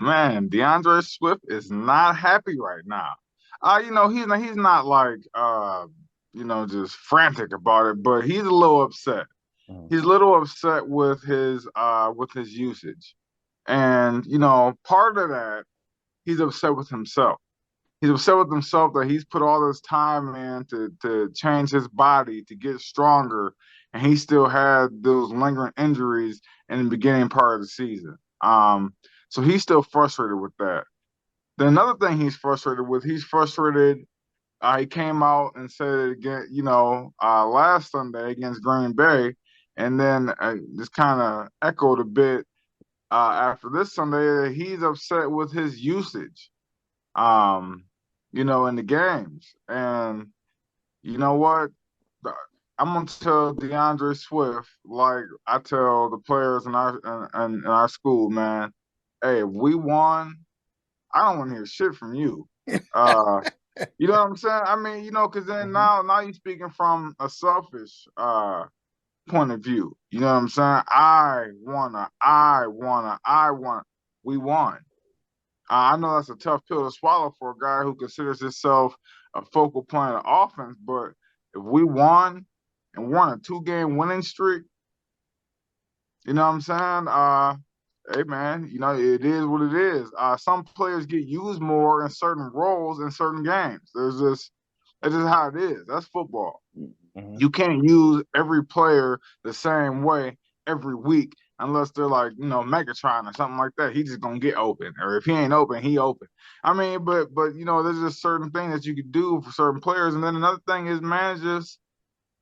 Man, DeAndre Swift is not happy right now. He's not like just frantic about it, but he's a little upset. Mm. He's a little upset with his usage. And part of that, he's upset with himself. He's upset with himself that he's put all this time in to change his body to get stronger, and he still had those lingering injuries in the beginning part of the season. So he's still frustrated with that. Then another thing he's frustrated. He came out and said it again, last Sunday against Green Bay, and then just kind of echoed a bit after this Sunday that he's upset with his usage, um, in the games. And you know what? I'm gonna tell DeAndre Swift, like I tell the players in our school, man. Hey, if we won, I don't want to hear shit from you. Uh, you know what I'm saying? I mean, because then Mhm. now you're speaking from a selfish point of view. You know what I'm saying? I wanna. We won. I know that's a tough pill to swallow for a guy who considers himself a focal point of offense, but if we won and won a 2-game winning streak, you know what I'm saying? Hey man, it is what it is. Some players get used more in certain roles in certain games. That's just how it is. That's football. Mhm. You can't use every player the same way every week unless they're like, Megatron or something like that. He's just gonna get open. Or if he ain't open, he open. I mean, but there's just certain things that you could do for certain players. And then another thing is, man, just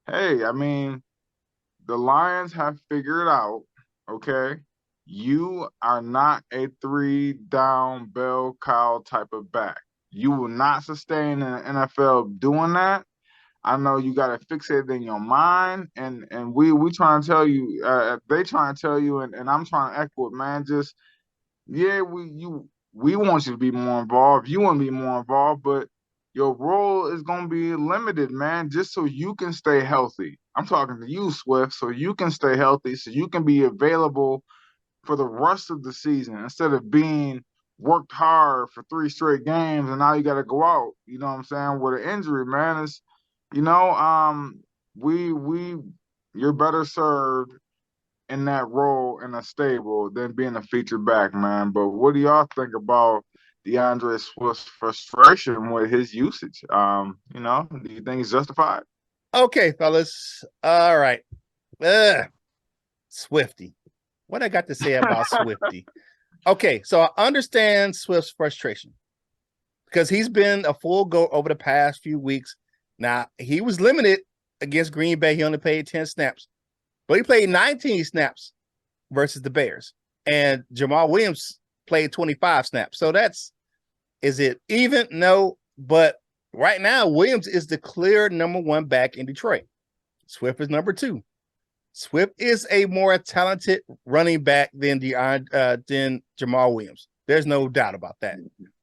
hey, I mean, the Lions have figured out, okay, you are not a 3 down bell cow type of back. You will not sustain in the NFL doing that. I know you got to fix it in your mind, and we trying to tell you, they trying to tell you, and I'm trying to echo it, man. Just yeah, we want you to be more involved. You want to be more involved, but your role is going to be limited, man. Just so you can stay healthy. I'm talking to you, Swift, so you can stay healthy, so you can be available for the rest of the season instead of being worked hard for 3 straight games and now you got to go out. You know what I'm saying? With an injury, man. It's you know, we you're better served in that role in a stable than being a featured back, man. But what do y'all think about DeAndre Swift's frustration with his usage? Do you think it's justified? Okay, fellas. All right. Ugh, Swifty. What I got to say about Swifty? Okay, so I understand Swift's frustration because he's been a full go over the past few weeks. Now, he was limited against Green Bay. He only played 10 snaps, but he played 19 snaps versus the Bears. And Jamal Williams played 25 snaps. So is it even? No, but right now, Williams is the clear number one back in Detroit. Swift is number two. Swift is a more talented running back than Jamal Williams. There's no doubt about that.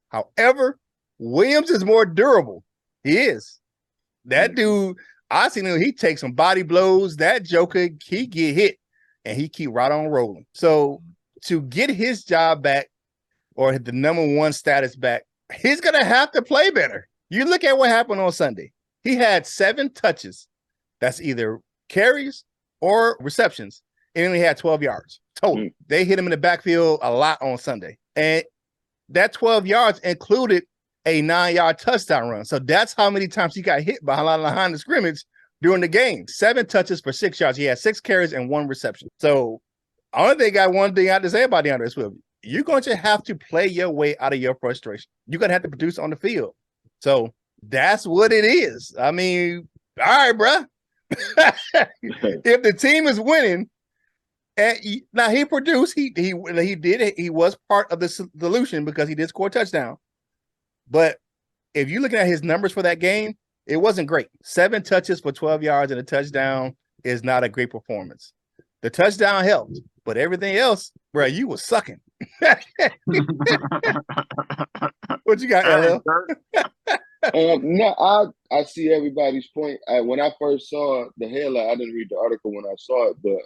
However, Williams is more durable. He is. That dude, I seen him, he takes some body blows. That joker, he get hit and he keep right on rolling. So to get his job back or the number one status back, he's gonna have to play better. You look at what happened on Sunday. He had 7 touches. That's either carries or receptions, and only had 12 yards total. They hit him in the backfield a lot on Sunday. And that 12 yards included a 9-yard touchdown run. So that's how many times he got hit behind the scrimmage during the game. 7 touches for 6 yards. He had 6 carries and 1 reception. So I only thing got one thing I have to say about DeAndre Swift. You're going to have to play your way out of your frustration. You're going to have to produce on the field. So that's what it is. I mean, all right, bro. If the team is winning, now he produced, he was part of the solution because he did score a touchdown. But if you're looking at his numbers for that game, it wasn't great. 7 touches for 12 yards and a touchdown is not a great performance. The touchdown helped, but everything else, bro, you was sucking. What you got, Hey, LL? Kurt. No, I see everybody's point. When I first saw the headline, I didn't read the article when I saw it, but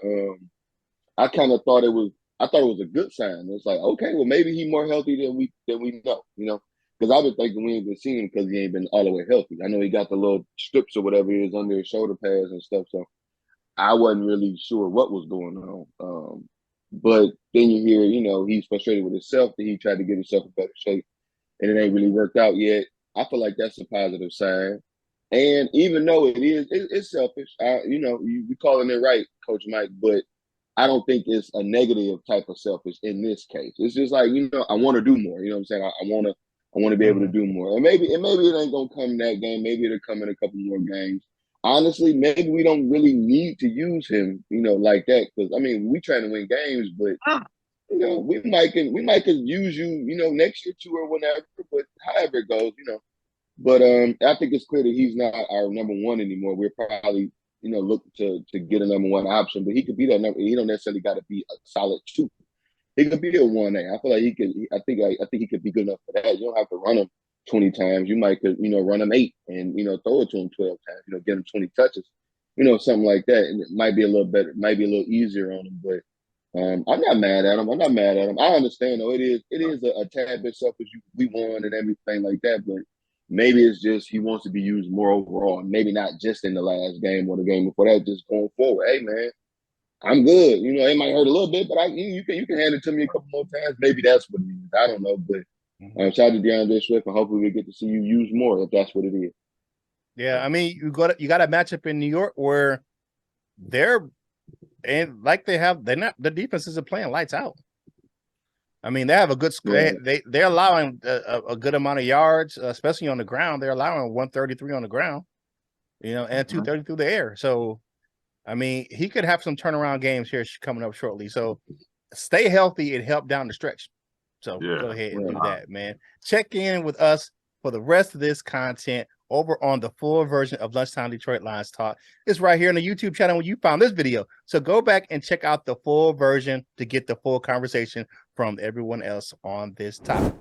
I kind of thought it was I thought it was a good sign. It's like, okay, well, maybe he's more healthy than we know, you know. Because I've been thinking we ain't been seeing him because he ain't been all the way healthy. I know he got the little strips or whatever it is under his shoulder pads and stuff. So I wasn't really sure what was going on. But then you hear, you know, he's frustrated with himself that he tried to get himself in better shape and it ain't really worked out yet. I feel like that's a positive sign. And even though it's selfish, you know, you calling it right, Coach Mike, but I don't think it's a negative type of selfish in this case. It's just like, you know, I want to do more. You know what I'm saying? I want to be able to do more. And maybe it ain't gonna come in that game. Maybe it'll come in a couple more games. Honestly, maybe we don't really need to use him, you know, like that. Because I mean, we trying to win games, but you know, we might could use you, you know, next year too or whenever. But however it goes, you know. But I think it's clear that he's not our number one anymore. We're probably, you know, look to get a number one option, but he could be that number. He don't necessarily got to be a solid two. He could be a 1A. I feel like he could. I think he could be good enough for that. You don't have to run him 20 times. You might could, you know, run him 8 and, you know, throw it to him 12 times. You know, get him 20 touches. You know, something like that. And it might be a little better. Might be a little easier on him. But I'm not mad at him. I understand though. It is a tad bit selfish. We won and everything like that, but maybe it's just he wants to be used more overall. Maybe not just in the last game or the game before that. Just going forward. Hey man, I'm good. You know, it might hurt a little bit, but you can hand it to me a couple more times. Maybe that's what it is. I don't know, but shout out to DeAndre Swift, and hopefully we get to see you use more if that's what it is. Yeah, I mean, you got a matchup in New York where they're the defense isn't playing lights out. I mean, they have a good score. Yeah. They're allowing a good amount of yards, especially on the ground. They're allowing 133 on the ground, you know, and 230 through the air. So, I mean, he could have some turnaround games here coming up shortly. So, stay healthy and help down the stretch. So, go ahead and do that, man. Check in with us for the rest of this content over on the full version of Lunchtime Detroit Lions Talk. It's right here on the YouTube channel when you found this video. So go back and check out the full version to get the full conversation from everyone else on this topic.